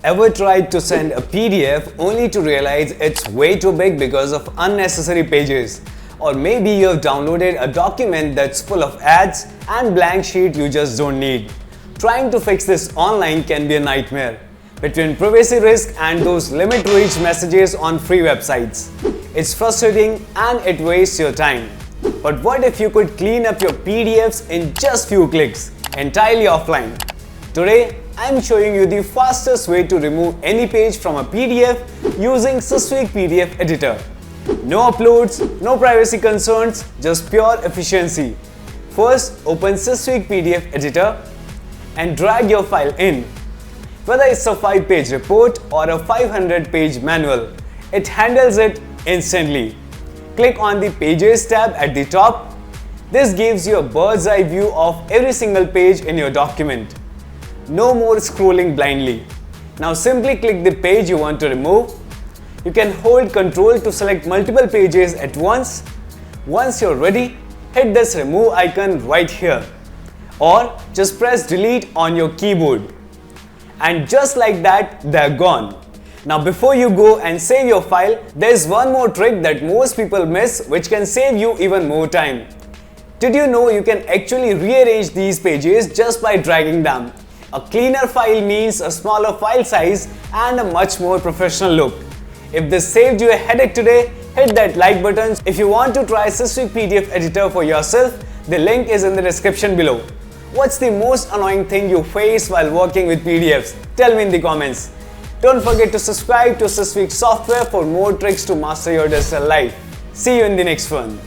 Ever tried to send a PDF only to realize it's way too big because of unnecessary pages? Or maybe you have downloaded a document that's full of ads and blank sheet you just don't need. Trying to fix this online can be a nightmare. Between privacy risk and those limit to reach messages on free websites, it's frustrating and it wastes your time. But what if you could clean up your PDFs in just few clicks, entirely offline? Today, I'm showing you the fastest way to remove any page from a PDF using Systweak PDF Editor. No uploads, no privacy concerns, just pure efficiency. First, open Systweak PDF Editor and drag your file in. Whether it's a 5-page report or a 500-page manual, it handles it instantly. Click on the Pages tab at the top. This gives you a bird's eye view of every single page in your document. No more scrolling blindly. Now simply click the page you want to remove. You can hold Ctrl to select multiple pages at once. Once you're ready, hit this remove icon right here. Or just press delete on your keyboard. And just like that, they're gone. Now before you go and save your file, there's one more trick that most people miss which can save you even more time. Did you know you can actually rearrange these pages just by dragging them? A cleaner file means a smaller file size and a much more professional look. If this saved you a headache today, hit that like button. If you want to try Systweak PDF Editor for yourself, the link is in the description below. What's the most annoying thing you face while working with PDFs? Tell me in the comments. Don't forget to subscribe to Systweak software for more tricks to master your digital life. See you in the next one.